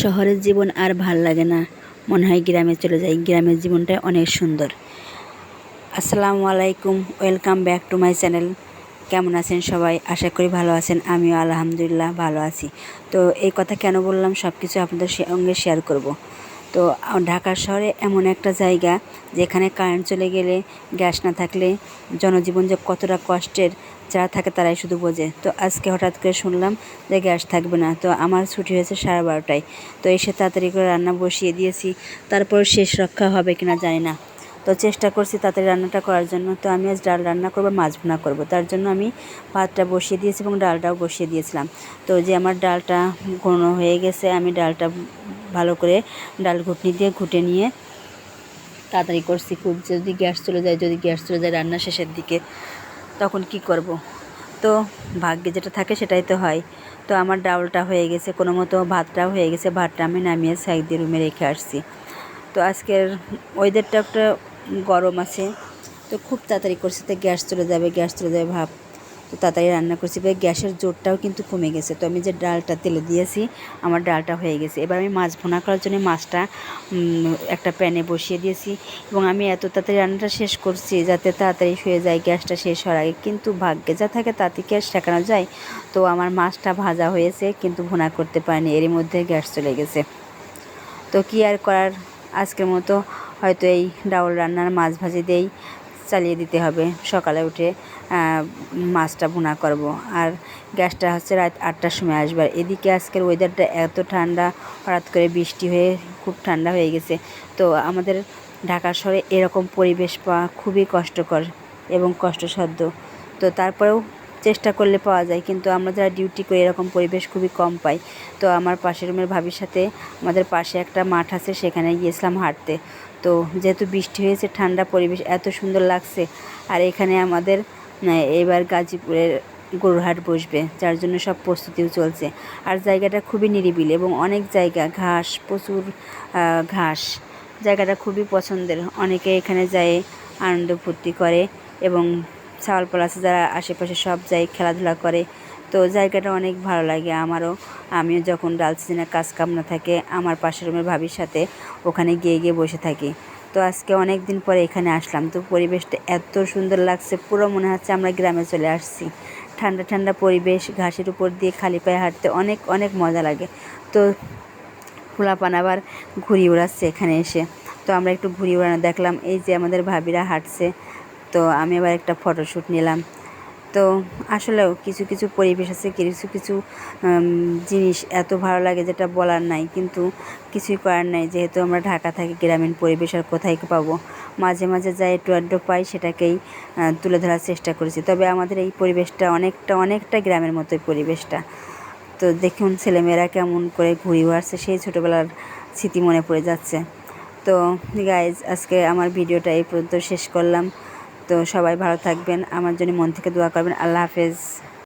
শহরের জীবন আর ভাল লাগে না, মনে হয় গ্রামে চলে যাই। গ্রামের জীবনটা অনেক সুন্দর। আসসালামু আলাইকুম, welcome back to my channel. কেমন আছেন সবাই? আশা করি ভালো আছেন। আমিও আলহামদুলিল্লাহ ভালো আছি। তো এই কথা কেন বললাম, সব কিছু আপনাদের সঙ্গে শেয়ার করব। তো ঢাকা শহরে এমন একটা জায়গা যেখানে কারেন্ট চলে গেলে, গ্যাস না থাকলে জনজীবন যে কতটা কষ্টের, যারা থাকে তারাই শুধু বোঝে। তো আজকে হঠাৎ করে শুনলাম যে গ্যাস থাকবে না। তো আমার ছুটি হয়েছে 12:30টায়। তো এসে তাড়াতাড়ি করে রান্না বসিয়ে দিয়েছি। তারপর শেষ রক্ষা হবে কিনা জানি না। তো চেষ্টা করছি তাড়াতাড়ি রান্নাটা করার জন্য। তো আমি আজ ডাল রান্না করবো, মাছ ভুনা করবো। তার জন্য আমি ভাতটা বসিয়ে দিয়েছি এবং ডালটাও বসিয়ে দিয়েছিলাম। তো যে আমার ডালটা ঘন হয়ে গেছে, আমি ডালটা ভালো করে ডাল ঘুটনি দিয়ে ঘুটে নিয়ে তাড়াতাড়ি করছি। খুব যদি গ্যাস চলে যায় রান্না শেষের দিকে, তখন কি করব? তো ভাগ্যে যেটা থাকে সেটাই তো হয়। তো আমার ডালটা হয়ে গেছে, কোনো মতো ভাতটাও হয়ে গেছে। ভাতটা আমি নামিয়ে সাইড দিয়ে রুমে রেখে আসছি। তো আজকের ওয়েদারটা একটা গরম আছে, তো খুব তাড়াতাড়ি করছি। তো গ্যাস চলে যাবে ভাব। তো তাড়াতাড়ি রান্না করছি, গ্যাসের জোরটাও কিন্তু কমে গেছে। তো আমি যে ডালটা তেলে দিয়েছি, আমার ডালটা হয়ে গেছে। এবার আমি মাছ ভুনা করার জন্য মাছটা একটা প্যানে বসিয়ে দিয়েছি এবং আমি এত তাড়াতাড়ি রান্নাটা শেষ করছি যাতে তাড়াতাড়ি হয়ে যায় গ্যাসটা শেষ হওয়ার আগে। কিন্তু ভাগ্যে যা থাকে তাতে গ্যাস ঠেকানো যায়। তো আমার মাছটা ভাজা হয়েছে কিন্তু ভুনা করতে পারিনি, এরই মধ্যে গ্যাস চলে গেছে। তো কী আর করার, আজকের মতো হয়তো এই ডাউল রান্নার মাছ ভাজি দিয়েই চালিয়ে দিতে হবে। সকালে উঠে মাছটা ভুনা করব। আর গ্যাসটা হচ্ছে রাত 8টার সময় আসবে। আর এদিকে আজকের ওয়েদারটা এত ঠান্ডা, হঠাৎ করে বৃষ্টি হয়ে খুব ঠান্ডা হয়ে গেছে। তো আমাদের ঢাকা শহরে এরকম পরিবেশ পাওয়া খুবই কষ্টকর এবং কষ্টসাধ্য। তো তারপরেও চেষ্টা করলে পাওয়া যায়, কিন্তু আমরা যারা ডিউটি করি এরকম পরিবেশ খুবই কম পাই। তো আমার পাশের রুমের ভাবির সাথে আমাদের পাশে একটা মাঠ আছে, সেখানে গিয়েছিলাম হাঁটতে। তো যেহেতু বৃষ্টি হয়েছে, ঠান্ডা পরিবেশ, এত সুন্দর লাগছে। আর এখানে আমাদের এবার গাজীপুরের গরুর হাট বসবে, যার জন্য সব প্রস্তুতিও চলছে। আর জায়গাটা খুবই নিরিবিলি এবং অনেক জায়গা ঘাস, প্রচুর ঘাস। জায়গাটা খুবই পছন্দের। অনেকে এখানে যায় আনন্দ ফুর্তি করে এবং ছাওয়াল আছে যারা আশেপাশে সব যায় খেলাধুলা করে। তো জায়গাটা অনেক ভালো লাগে আমারও। আমিও যখন ডাল সিজনের কাজ কাম না থাকে, আমার পাশের রুমের ভাবির সাথে ওখানে গিয়ে বসে থাকি। তো আজকে অনেক দিন পরে এখানে আসলাম। তো পরিবেশটা এত সুন্দর লাগছে, পুরো মনে হচ্ছে আমরা গ্রামে চলে আসছি। ঠান্ডা ঠান্ডা পরিবেশ, ঘাসের উপর দিয়ে খালি পায়ে হাঁটতে অনেক অনেক মজা লাগে। তো পোলাপান আবার ঘুড়ি উড়াচ্ছে এখানে এসে। তো আমরা একটু ঘুড়ি উড়ানো দেখলাম। এই যে আমাদের ভাবিরা হাঁটছে। তো আমি আবার একটা ফটোশ্যুট নিলাম। তো আসলেও কিছু কিছু পরিবেশ আছে, কিছু কিছু জিনিস এত ভালো লাগে যেটা বলার নাই, কিন্তু কিছুই করার নাই। যেহেতু আমরা ঢাকা থাকি, গ্রামীণ পরিবেশ আর কোথায় পাবো। মাঝে মাঝে যাই একটু আড্ডু পাই, সেটাকেই তুলে ধরার চেষ্টা করেছি। তবে আমাদের এই পরিবেশটা অনেকটা গ্রামের মতোই পরিবেশটা। তো দেখুন ছেলেমেয়েরা কেমন করে ঘুড়ি উড়াচ্ছে, সেই ছোটোবেলার স্মৃতি মনে পড়ে যাচ্ছে। তো গাইজ, আজকে আমার ভিডিওটা এই পর্যন্ত শেষ করলাম। তো সবাই ভালো থাকবেন, আমার জন্য মন থেকে দোয়া করবেন। আল্লাহ হাফেজ।